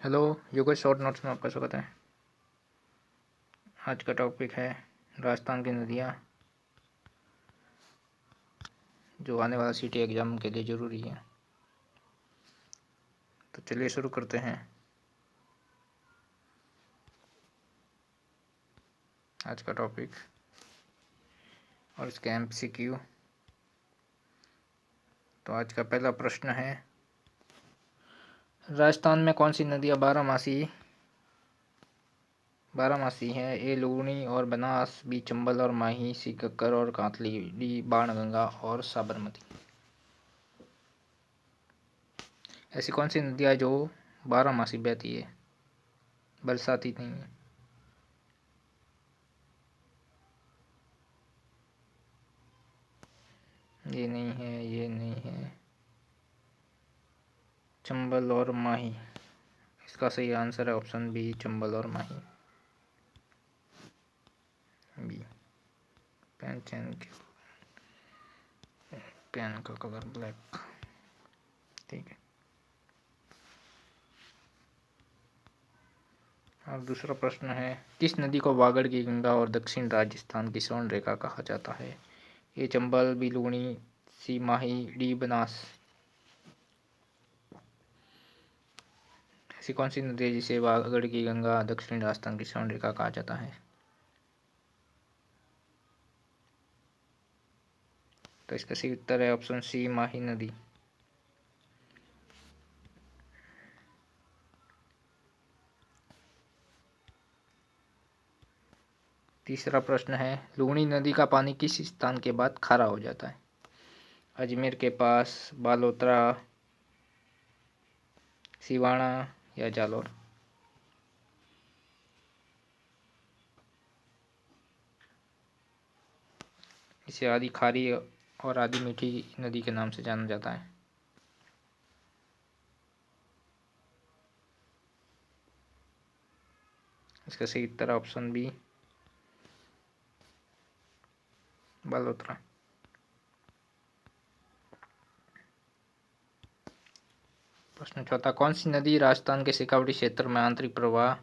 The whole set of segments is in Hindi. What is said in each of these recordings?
हेलो योगेश शॉर्ट नोट्स में आपका स्वागत है। आज का टॉपिक है राजस्थान की नदियाँ, जो आने वाला सिटी एग्ज़ाम के लिए ज़रूरी है। तो चलिए शुरू करते हैं आज का टॉपिक और इसके MCQ। तो आज का पहला प्रश्न है, राजस्थान में कौन सी नदियाँ बारहमासी हैं? ए लूनी और बनास, बी चंबल और माही, सी घग्गर और कांतली, डी बाणगंगा और साबरमती। ऐसी कौन सी नदियाँ जो बारहमासी बहती है, बरसाती नहीं है? ये नहीं है, ये नहीं है। चंबल और माही, इसका सही आंसर है ऑप्शन बी, चंबल और माही। बी। पेन चेन के पेन का कलर ब्लैक। ठीक है। और दूसरा प्रश्न है, किस नदी को वागड़ की गंगा और दक्षिण राजस्थान की स्वर्ण रेखा कहा जाता है? ए चंबल, बी लूनी, सी माही, डी बनास। ऐसी कौन सी नदी है जिसे वागड़ की गंगा दक्षिण राजस्थान की स्वर्ण रेखा कहा जाता है? तो इसका सही उत्तर है ऑप्शन सी, माही नदी। तीसरा प्रश्न है, लूनी नदी का पानी किस स्थान के बाद खारा हो जाता है? अजमेर के पास, बालोतरा, सिवाना या जालौर। इसे आदि खारी और आदि मीठी नदी के नाम से जाना जाता है। इसका सही उत्तर ऑप्शन बी, बालोतरा। प्रश्न चौथा, कौन सी नदी राजस्थान के शेखावटी क्षेत्र में आंतरिक प्रवाह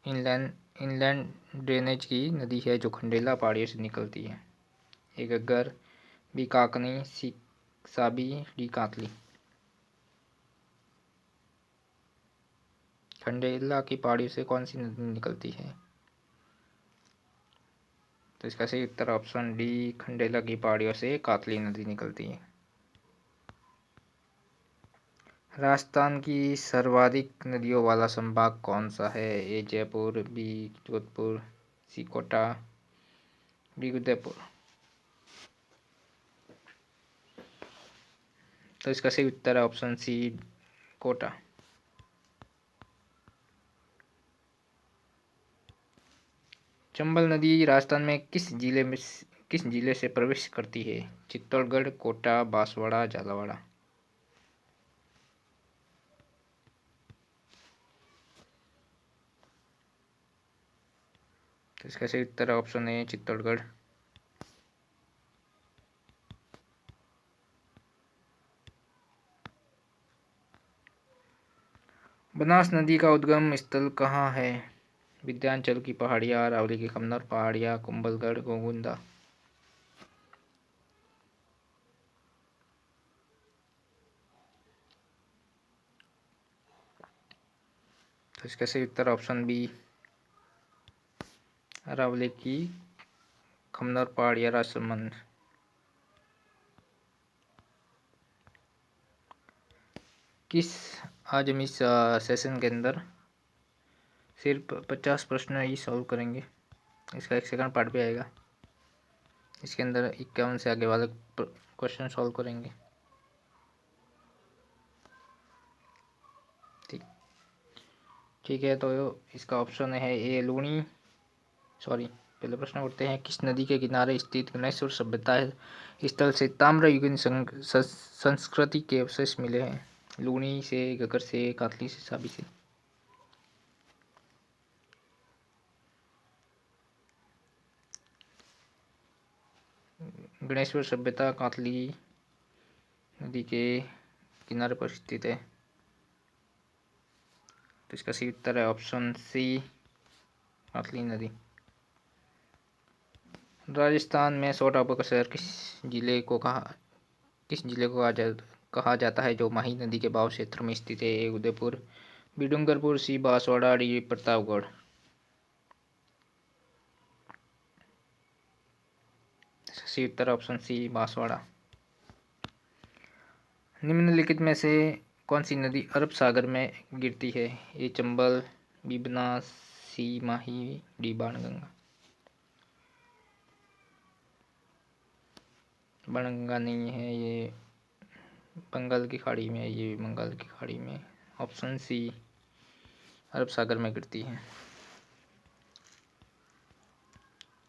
इनलैंड ड्रेनेज की नदी है, जो खंडेला पहाड़ियों से निकलती है? ए घग्गर, बी काकनी, सी साबी, डी कातली। खंडेला की पहाड़ियों से कौन सी नदी निकलती है? तो इसका सही उत्तर ऑप्शन डी, खंडेला की पहाड़ियों से कातली नदी निकलती है। राजस्थान की सर्वाधिक नदियों वाला संभाग कौन सा है? ए जयपुर, बी जोधपुर, सी कोटा, डी उदयपुर। तो इसका सही उत्तर है ऑप्शन सी, कोटा। चंबल नदी राजस्थान में किस जिले से प्रवेश करती है? चित्तौड़गढ़, कोटा, बांसवाड़ा, झालावाड़। तो इसका सही उत्तर है ऑप्शन ए, चित्तौड़गढ़। बनास नदी का उद्गम स्थल कहाँ है? विंध्याचल की पहाड़ियाँ, अरावली की कमनौर पहाड़ियाँ, कुंभलगढ़, गोगुंदा। तो इसका सही उत्तर ऑप्शन बी, अरावली की कमनौर पहाड़ियाँ, राजसमंद। किस आज हम इस सेशन के अंदर सिर्फ 50 प्रश्न ही सॉल्व करेंगे। इसका एक सेकंड पार्ट भी आएगा, इसके अंदर 51 से आगे वाले क्वेश्चन सॉल्व करेंगे। ठीक ठीक है। तो इसका ऑप्शन है ए लूनी, सॉरी, पहले प्रश्न करते हैं, किस नदी के किनारे स्थित गणेश्वर सभ्यता स्थल से ताम्रयुगीन संस्कृति के अवशेष मिले हैं? लूनी से, घग्गर से, कातली से, साबी से। गणेश्वर सभ्यता कातली नदी के किनारे पर स्थित है। तो इसका सही उत्तर है ऑप्शन सी, कातली नदी। राजस्थान में छोटाउदेपुर का शहर किस जिले को कहा जाता है, जो माही नदी के बहाव क्षेत्र में स्थित है? A Udaipur, b Dungarpur, c Banswara, d Pratapgarh. सही उत्तर ऑप्शन सी, बांसवाड़ा। निम्नलिखित में से कौन सी नदी अरब सागर में गिरती है? ए चंबल, बी बनास, सी माही, डी बाणगंगा। बाणगंगा नहीं है, ये बंगाल की खाड़ी में, ये बंगाल की खाड़ी में। ऑप्शन सी, अरब सागर में गिरती है।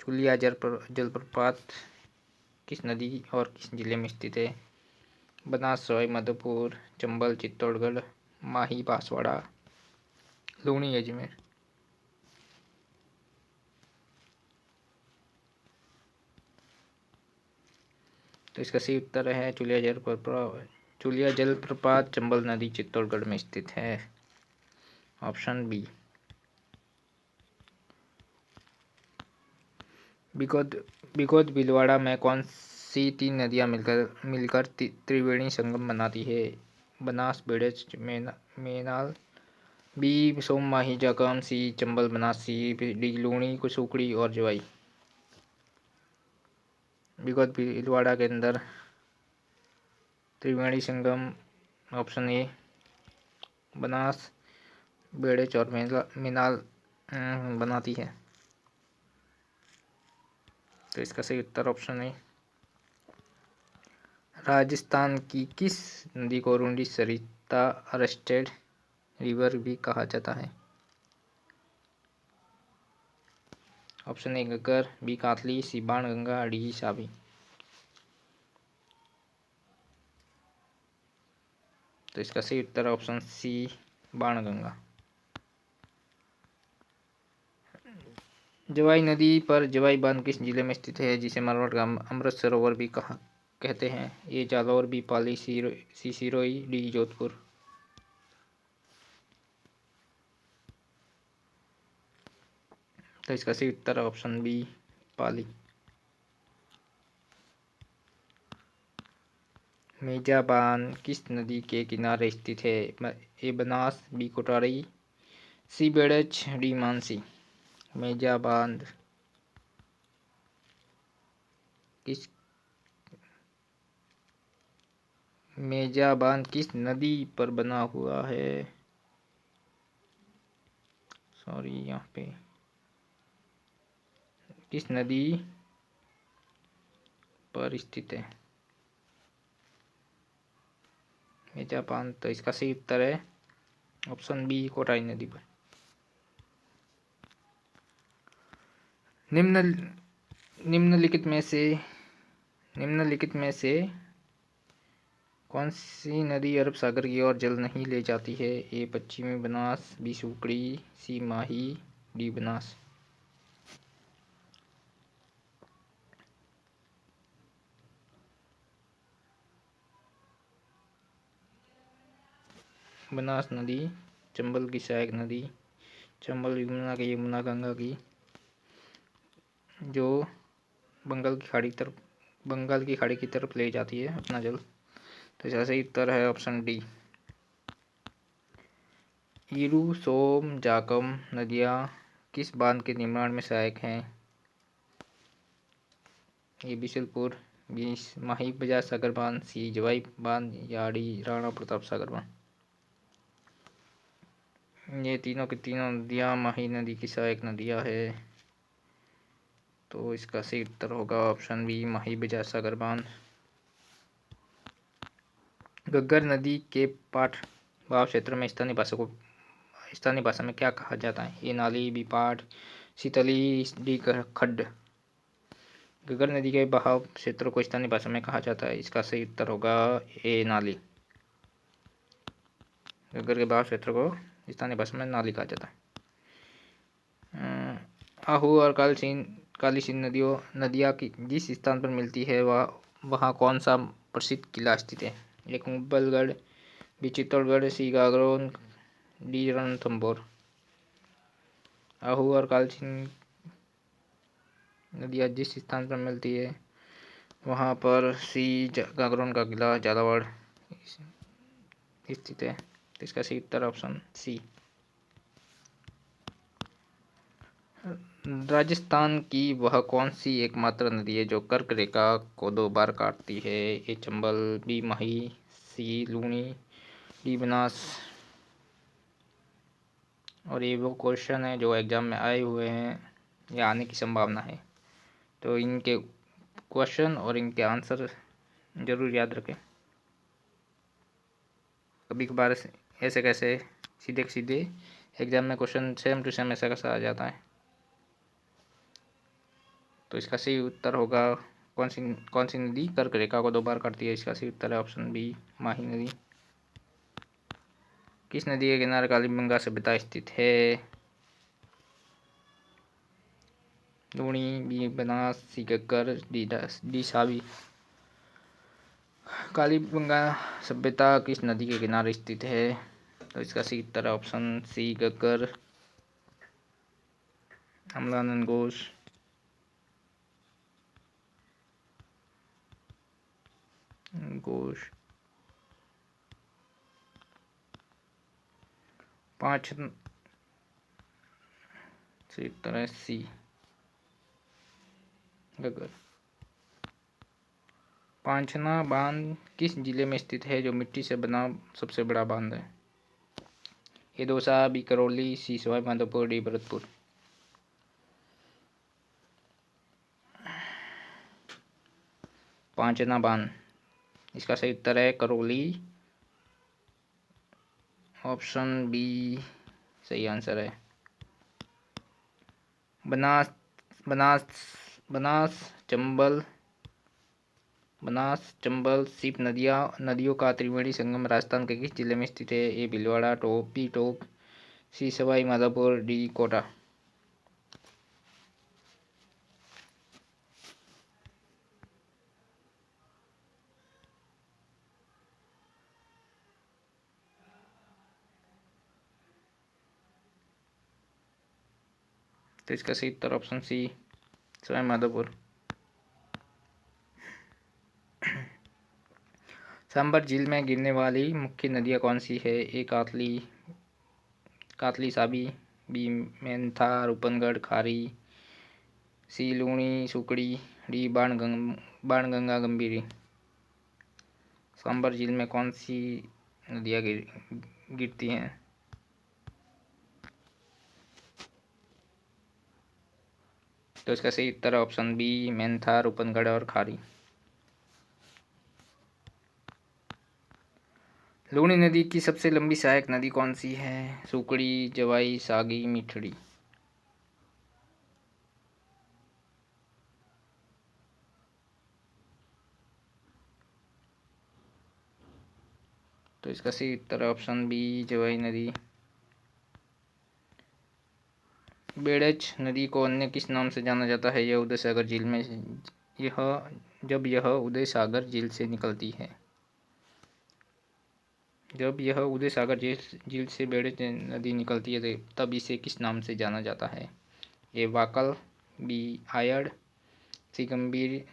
चुलिया जलप्रपात किस नदी और किस जिले में स्थित है? बनास, सवाई माधोपुर, चंबल, चित्तौड़गढ़, माही, बांसवाड़ा, लूनी, अजमेर। तो इसका सही उत्तर है चुलिया जलप्रपात चंबल नदी, चित्तौड़गढ़ में स्थित है। Option B. बिगोद भीलवाड़ा में कौन सी 3 नदियां मिलकर त्रिवेणी संगम बनाती है? बनास, बेड़ज, मेनाल, बी सोम, माही, जागम, सी चंबल, बनास, सी डी लूणी, कुसुकड़ी और जवाई। बिगोद भीलवाड़ा के अंदर त्रिवेणी संगम ऑप्शन ए, बनास, बेड़ज और मेनाल बनाती है। तो इसका सही उत्तर ऑप्शन है। राजस्थान की किस नदी को रूडी सरिता अरेस्टेड रिवर भी कहा जाता है? Option a Ghaggar, b Katli, c Banganga, d Sabi. तो इसका सही उत्तर ऑप्शन सी, बाणगंगा। जवाई नदी पर जवाई बांध किस जिले में स्थित है, जिसे मारवाड़ का अमृत सरोवर भी कहते हैं? ए जालौर, बी पाली, सी सिरोही, डी जोधपुर। तो इसका सही उत्तर ऑप्शन बी, पाली। मेजा बांध किस नदी के किनारे स्थित है? ए बनास, बी कोटारी, सी बेड़ज, डी मानसी। मेजा बांध किस नदी पर बना हुआ है? सॉरी, यहाँ पे किस नदी पर स्थित है मेजा बांध? तो इसका सही उत्तर है ऑप्शन बी, कोटाई नदी पर। निम्नलिखित में से कौन सी नदी अरब सागर की ओर जल नहीं ले जाती है? ए पश्चिमी बनास, बी सुकड़ी, सी माही, डी बनास। बनास नदी चंबल की सहायक नदी, चंबल यमुना गंगा की, जो बंगाल की खाड़ी की तरफ ले जाती है अपना जल। तो इसका सही उत्तर है ऑप्शन डी। ईरू, सोम, जाकम नदियाँ किस बांध के निर्माण में सहायक हैं? ए बिशलपुर, बी माही बजाज सागर बांध, सी जवाई बांध, या डी राणा प्रताप सागर बांध। ये तीनों की तीनों नदियाँ माही नदी की सहायक नदियाँ है। तो इसका सही उत्तर होगा ऑप्शन बी, माही बजाज सागर बांध। घग्गर नदी के पाठ भाव क्षेत्र में स्थानीय भाषा में क्या कहा जाता है? ए नाली, बी पाठ, सी तली, डी खड्ड। घग्गर नदी के बहाव क्षेत्र को स्थानीय भाषा में कहा जाता है। इसका सही उत्तर होगा ए नाली। घग्गर के बहाव क्षेत्र को स्थानीय भाषा में नाली कहा जाता है। आहू और काली सिंध नदियाँ की जिस स्थान पर मिलती है वहाँ कौन सा प्रसिद्ध किला स्थित है? एक मुगलगढ़, बी चित्तौड़गढ़, सी गागरोन, डी रणथंभौर। आहू और कालचिनी नदियाँ जिस स्थान पर मिलती है वहाँ पर सी गागरोन का किला झालावाड़ स्थित है। तो इसका सही उत्तर ऑप्शन सी। राजस्थान की वह कौन सी एकमात्र नदी है जो कर्क रेखा को 2 बार काटती है? ए चंबल, बी माही, सी लूनी, डी बनास। और ये वो क्वेश्चन है जो एग्जाम में आए हुए हैं या आने की संभावना है, तो इनके क्वेश्चन और इनके आंसर ज़रूर याद रखें। कभी कभार ऐसे कैसे सीधे सीधे एग्जाम में क्वेश्चन सेम टू सेम ऐसा कैसा आ जाता है। तो इसका सही उत्तर होगा कौन सी नदी कर्क रेखा को 2 बार काटती है? इसका सही उत्तर है ऑप्शन बी माही नदी। किस नदी के किनारे कालीबंगा सभ्यता स्थित है? लूणी, बी बनास, सी घग्गर, डी सावी। कालीबंगा सभ्यता किस नदी के किनारे स्थित है? तो इसका सही उत्तर है ऑप्शन सी घग्गर। अमलानंद घोष। पाँच सही उत्तर है सी घग्गर। पांचना बांध किस जिले में स्थित है जो मिट्टी से बना सबसे बड़ा बांध है? ए दौसा, बी करौली, सी सवाई माधोपुर, डी भरतपुर। पांचना बांध, इसका सही उत्तर है करौली, ऑप्शन बी सही आंसर है। बनास बनास बनास चंबल सीप नदियों का त्रिवेणी संगम राजस्थान के किस जिले में स्थित है? ए Bhilwara, B Tonk, c Sawai Madhopur, D Kota. तो इसका सही उत्तर ऑप्शन सी सवाई माधोपुर। सांबर झील में गिरने वाली मुख्य नदियाँ कौन सी है? ए कातली साबी, बी मेंथा रूपनगढ़ खारी, सी लूणी सुकड़ी, डी बाणगंगा गंभीरी। सांबर झील में कौन सी नदियाँ गिरती हैं? तो इसका सही उत्तर है ऑप्शन बी मेंथा रूपनगढ़ और खारी। लूणी नदी की सबसे लंबी सहायक नदी कौन सी है? सुकड़ी, जवाई, सागी, मिठड़ी। तो इसका सही उत्तर है ऑप्शन बी जवाई नदी। बेड़च नदी को अन्य किस नाम से जाना जाता है? यह उदय सागर झील में यह उदय सागर झील से निकलती है। जब यह उदय सागर झील से बेड़च नदी निकलती है तब इसे किस नाम से जाना जाता है? ए वाकल, बी आयड़, सी गंभीरी,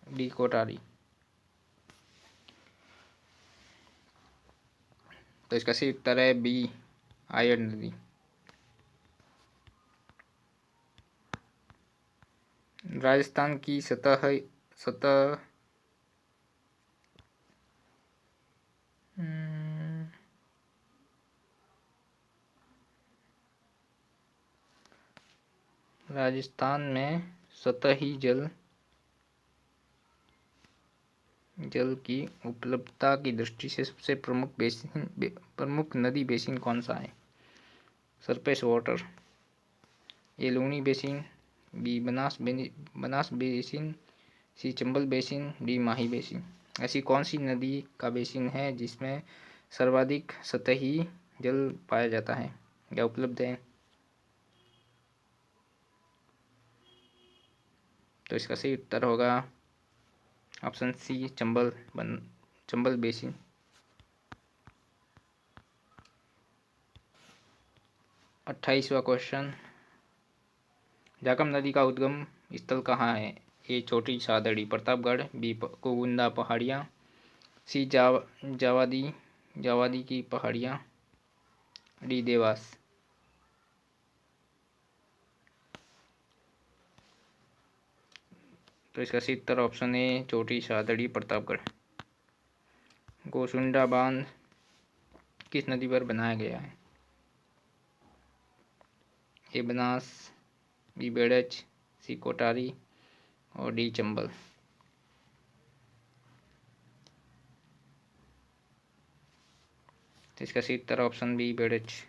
डी कोटारी। तो इसका सही उत्तर है बी आयड़ नदी। राजस्थान की सतह राजस्थान में सतही जल की उपलब्धता की दृष्टि से सबसे प्रमुख नदी बेसिन कौन सा है? Surface water, a Luni basin, b Banas basin, c Chambal basin, d Mahi basin. ऐसी कौन सी नदी का बेसिन है जिसमें सर्वाधिक सतही जल पाया जाता है या उपलब्ध है? तो इसका सही उत्तर होगा ऑप्शन सी चंबल बेसिन। 28वां क्वेश्चन, जाखम नदी का उद्गम स्थल कहाँ है? ए छोटी सादड़ी प्रतापगढ़, बी कुगुंदा पहाड़ियाँ, सी जावादी की पहाड़ियाँ, डी देवास। तो इसका सही उत्तर ऑप्शन ए छोटी सादड़ी प्रतापगढ़। गोसुंडा बांध किस नदी पर बनाया गया है? ए बनास, बी बेड़च, सी कोटारी और डी चंबल। तो इसका सही उत्तर ऑप्शन बी बेड़च।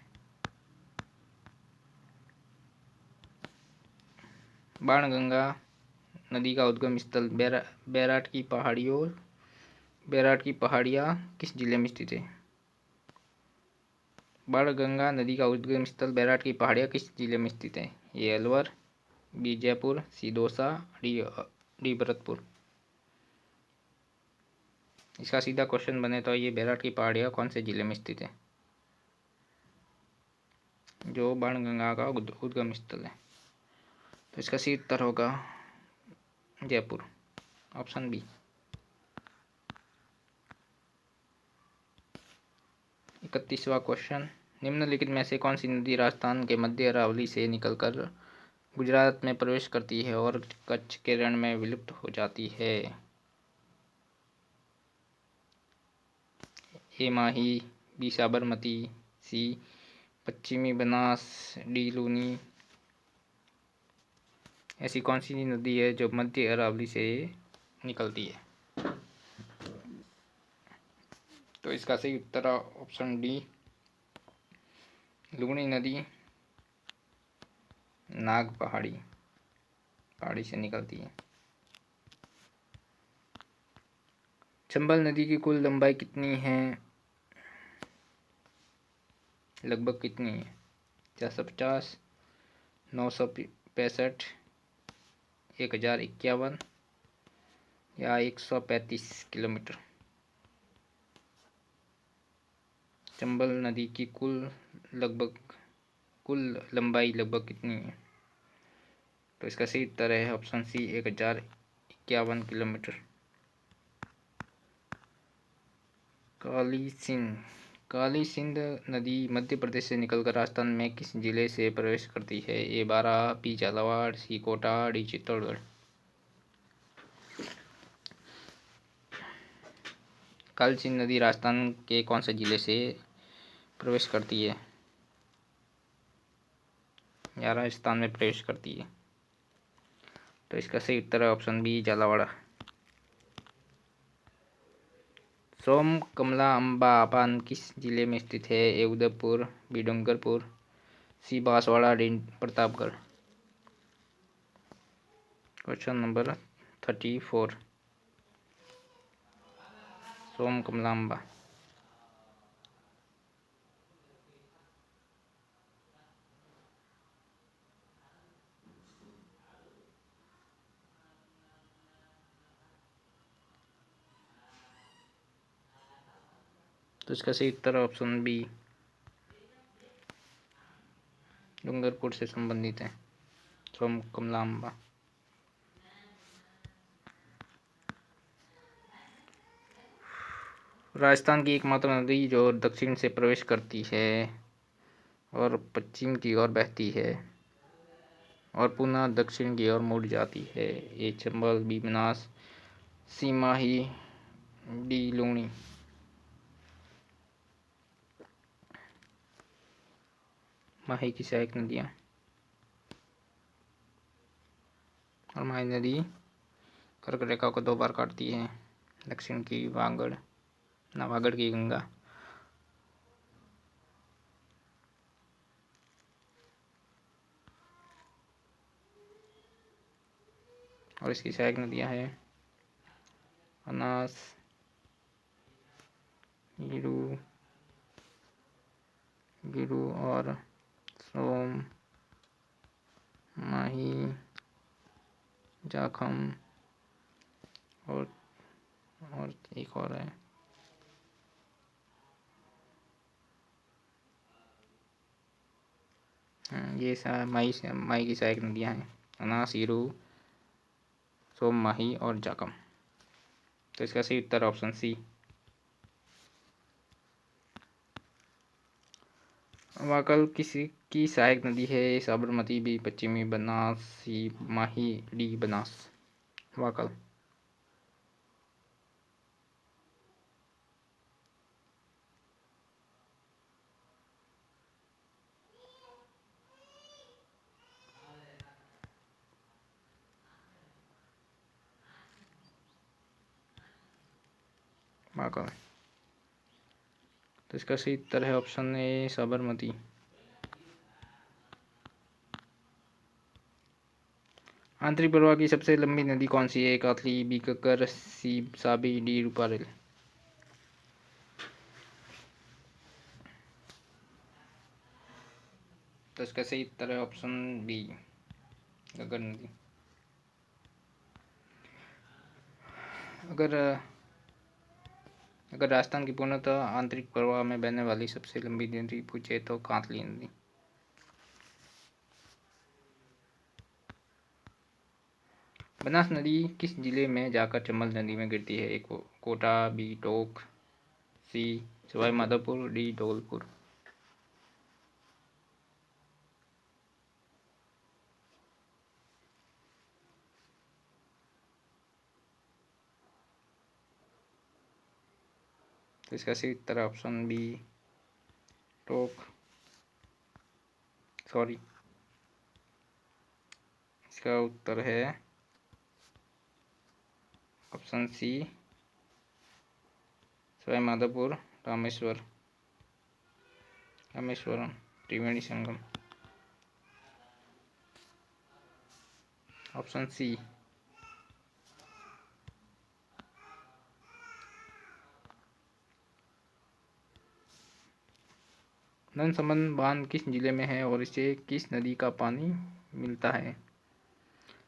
बाणगंगा नदी का उद्गम स्थल बैराट की पहाड़ियाँ किस जिले में स्थित है? बाणगंगा नदी का उद्गम स्थल बैराट की पहाड़ियाँ किस जिले में स्थित है? ये अलवर, बी जयपुर, सी दौसा, डी भरतपुर। इसका सीधा क्वेश्चन बने तो ये बैराट की पहाड़ियाँ कौन से जिले में स्थित है? जो बाणगंगा का उद्गम स्थल है। तो इसका सही उत्तर होगा जयपुर, ऑप्शन बी। 31वां क्वेश्चन, निम्नलिखित में से कौन सी नदी राजस्थान के मध्य अरावली से निकलकर गुजरात में प्रवेश करती है और कच्छ के रण में विलुप्त हो जाती है? ए माही, बी साबरमती, सी पश्चिमी बनास, डी लूनी। ऐसी कौन सी नदी है जो मध्य अरावली से निकलती है? तो इसका सही उत्तर ऑप्शन डी लूनी नदी नाग पहाड़ी से निकलती है। चंबल नदी की कुल लंबाई कितनी है? लगभग कितनी है? 450, 965, 1051 या 135 किलोमीटर। चंबल नदी की कुल लंबाई लगभग कितनी है? तो इसका सही उत्तर है ऑप्शन सी 1051 किलोमीटर। काली सिंध नदी मध्य प्रदेश से निकलकर राजस्थान में किस जिले से प्रवेश करती है? ए बारा, बी झालावाड़, सी कोटा, डी चित्तौड़गढ़। काली सिंध नदी राजस्थान के कौन से जिले से प्रवेश करती है? या राजस्थान में प्रवेश करती है? तो इसका सही उत्तर है ऑप्शन बी झालावाड़। सोम कमला अम्बा पान किस जिले में स्थित है? A Udaipur, b Dungarpur, c Banswara, d Pratapgarh. Question number 34, Som Kamla Amba. तो इसका सही उत्तर ऑप्शन बी डूंगरपुर से संबंधित है सोम कमला अम्बा। राजस्थान की एकमात्र नदी जो दक्षिण से प्रवेश करती है और पश्चिम की ओर बहती है और पुनः दक्षिण की ओर मुड़ जाती है, ये चंबल, बी बनास, सी माही, डी लूनी। माही की सहायक नदियाँ और माही नदी कर्क रेखा को 2 बार काटती है, दक्षिण की नावागढ़ की गंगा। और इसकी सहायक नदियाँ हैं अनास, गिरु और सोम, माही, जाखम और एक और है ये माही की सहायक नदियाँ हैं अना, सीरू, सोम, माही और जाकम। तो इसका सही उत्तर ऑप्शन सी। वाकल किसी की सहायक नदी है? साबरमती, बी पश्चिमी बनास, सी माही, डी बनास। वाकल। वाकल। तो इसका सही उत्तर है ऑप्शन ए साबरमती। आंतरिक प्रवाह की सबसे लंबी नदी कौन सी है? कातली, बी कक्कर, सी साबी, डी रूपारेल। तो इसका सही उत्तर है ऑप्शन बी घग्गर नदी। अगर अगर राजस्थान की पूर्णतः आंतरिक प्रवाह में बहने वाली सबसे लंबी नदी पूछे तो कांतली नदी। बनास नदी किस जिले में जाकर चंबल नदी में गिरती है? Kota, b Tonk, c Sawai Madhopur, d Dholpur. तो इसका सही उत्तर ऑप्शन बी टोंक, सॉरी, इसका उत्तर है option c Sawai Madhopur, Rameshwaram, Triveni Sangam. Option c. Nandsamand बांध किस जिले में है और इसे किस नदी का पानी मिलता है?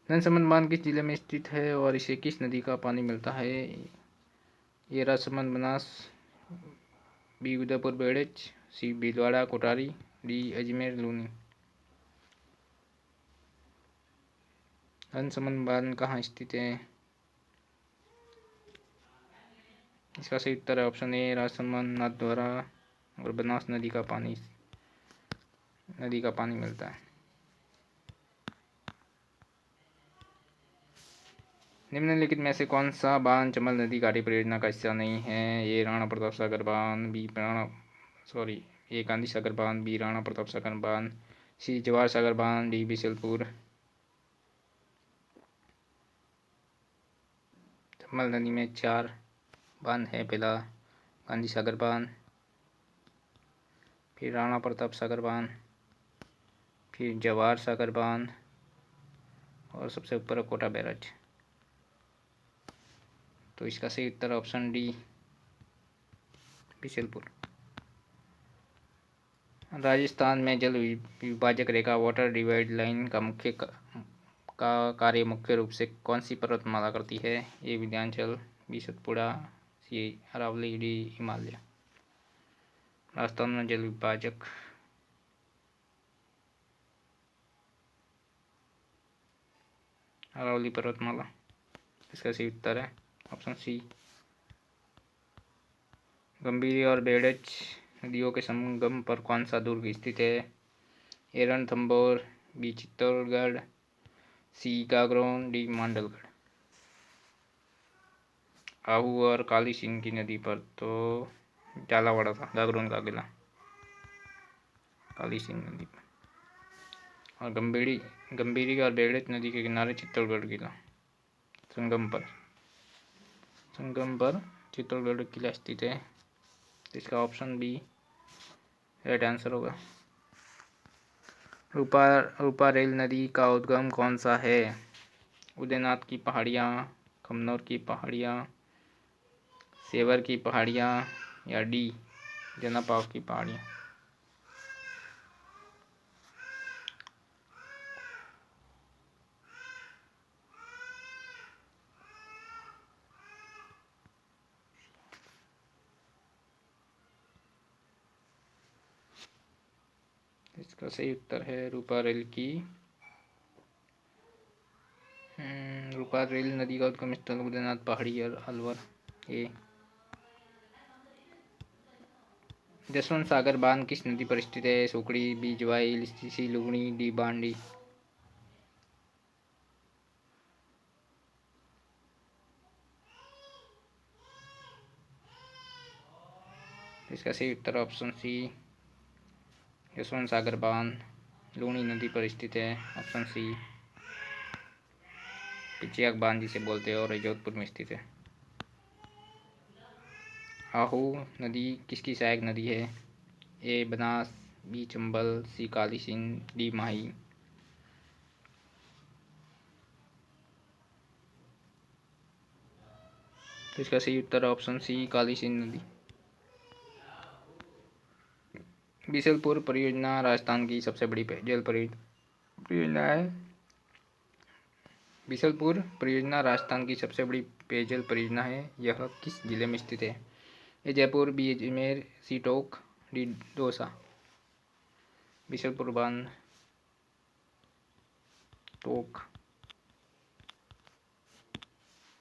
नंदसमन बांध किस जिले में स्थित है और इसे किस नदी का पानी मिलता है? ये राजसमंद, बनास, बी उदयपुर बेड़च, सी भीलवाड़ा कोटारी, डी अजमेर लूनी। नंदसमन बांध कहाँ स्थित है? इसका सही उत्तर है ऑप्शन ए राजसमंद, नाथद्वारा और बनास नदी का पानी मिलता है। निम्नलिखित में से कौन सा बांध चंबल नदी घाटी परियोजना का हिस्सा नहीं है? ये राणा प्रताप सागर बांध, ये गांधी सागर बांध, बी राणा प्रताप सागर बांध, सी जवाहर सागर बांध, डी बिशलपुर। चंबल नदी में 4 बांध है। पहला गांधी सागर बांध, फिर राणा प्रताप सागर बांध, फिर जवाहर सागर बांध और सबसे ऊपर कोटा बैराज। तो इसका सही उत्तर ऑप्शन डी बिशलपुर। राजस्थान में जल विभाजक रेखा वाटर डिवाइड लाइन का कार्य मुख्य रूप से कौन सी पर्वतमाला करती है? ए विंध्याचल, बी सतपुड़ा, सी अरावली, डी हिमालय। राजस्थान में जल विभाजक अरावली पर्वतमाला। इसका सही उत्तर है ऑप्शन सी। गंभीरी और बेड़च नदियों के संगम पर कौन सा दुर्ग स्थित है? ए रणथंभौर, बी चित्तौड़गढ़, सी गागरोन, डी मांडलगढ़। आहू और काली सिंह की नदी पर तो झालावाड़ा था, गागरोन का किला काली सिंह नदी पर। और गंभीरी और बेड़च नदी के किनारे चित्तौड़गढ़ किला संगम पर चित्तौड़गढ़ किला स्थित है। इसका ऑप्शन बी राइट आंसर होगा। रूपारेल नदी का उद्गम कौन सा है? उदयनाथ की पहाड़ियाँ, खमनोर की पहाड़ियाँ, सेवर की पहाड़ियाँ या डी जनापाव की पहाड़ियाँ। इसका सही उत्तर है रूपारेल की रूपारेल नदी का उद्गम स्थल बद्रीनाथ पहाड़ी और अलवर। ए जसवंत सागर बांध किस नदी पर स्थित है? सुकड़ी, बी जवाई, सी लुगनी, डी बांडी। इसका सही उत्तर ऑप्शन सी जसवंत सागर बांध लूणी नदी पर स्थित है। ऑप्शन सी पिचियाक बांध जिसे बोलते हैं और ये जोधपुर में स्थित है। आहू नदी किसकी सहायक नदी है? ए बनास, बी चंबल, सी काली सिंध, डी माही। तो इसका सही उत्तर ऑप्शन सी काली सिंध नदी। बीसलपुर परियोजना राजस्थान की सबसे बड़ी पेयजल परियोजना है। बीसलपुर परियोजना राजस्थान की सबसे बड़ी पेयजल परियोजना है। यह किस जिले में स्थित है? ए जयपुर, बी अजमेर, सी टोंक, डी दौसा। बीसलपुर बांध टोंक।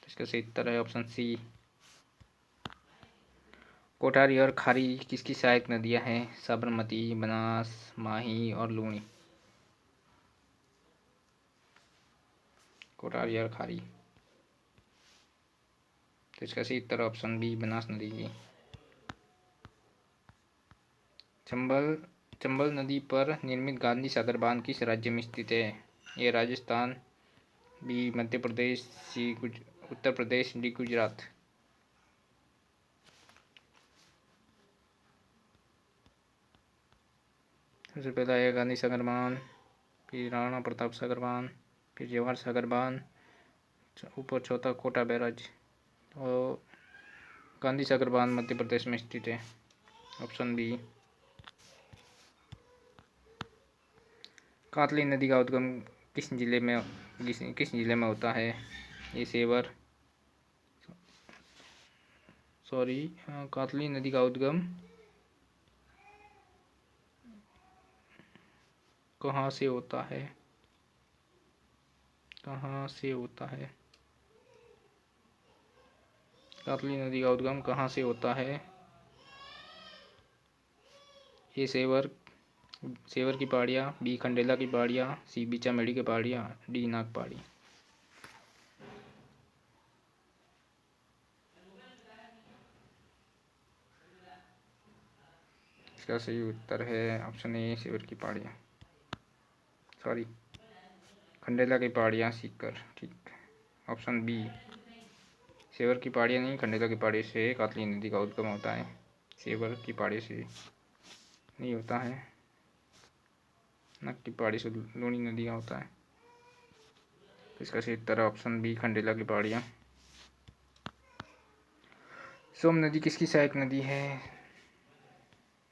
इसका सही उत्तर है ऑप्शन सी कोठारी और खारी किसकी सहायक नदियां हैं? साबरमती, बनास, माही और लूणी। कोठारी और खारी। तो इसका सही उत्तर ऑप्शन बी बनास नदी की। चंबल नदी पर निर्मित गांधी सागर बांध किस राज्य में स्थित है? ए राजस्थान, बी मध्य प्रदेश, सी उत्तर प्रदेश, डी गुजरात। सबसे पहला है गांधी सागर बांध, फिर राणा प्रताप सागर बांध, फिर जवाहर सागर बांध, ऊपर चौथा कोटा बैराज। और गांधी सागर बांध मध्य प्रदेश में स्थित है। Option B. कातली नदी का उद्गम किस जिले में होता है? ये सेवर कातली नदी का उद्गम कहाँ से होता है? कातली नदी का उद्गम कहाँ से होता है? ए सेवर की पहाड़ियाँ, बी खंडेला की पहाड़ियाँ, सी बिचामेड़ी की पहाड़ियाँ, डी नाग पहाड़ी। इसका सही उत्तर है ऑप्शन ए सेवर की पहाड़ियाँ, खंडेला की पहाड़ियाँ सीकर। ठीक, ऑप्शन बी सेवर की पहाड़ियाँ नहीं, खंडेला की पहाड़ी से कातली नदी का उद्गम होता है। सेवर की पहाड़ी से नहीं होता है, नक की पहाड़ी से लूणी नदी का होता है। तो इसका सही उत्तर ऑप्शन बी खंडेला की पहाड़ियाँ। सोम नदी किसकी सहायक नदी है?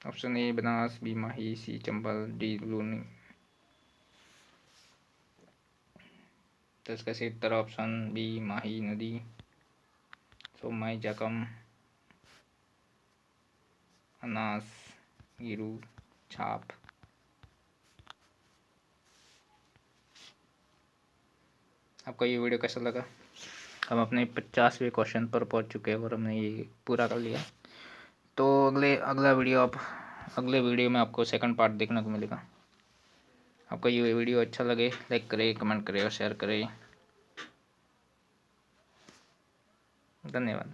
Option A Banas, B Mahi, C Chambal, D Luni. तो इसका सही उत्तर ऑप्शन बी माही नदी। सोमाई, जाकम, अनास, गिरू, छाप। आपको ये वीडियो कैसा लगा? हम अपने 50वें क्वेश्चन पर पहुंच चुके हैं और हमने ये पूरा कर लिया। तो अगले वीडियो में आपको सेकंड पार्ट देखने को मिलेगा। आपको ये वीडियो अच्छा लगे लाइक करें, कमेंट करें और शेयर करें। धन्यवाद।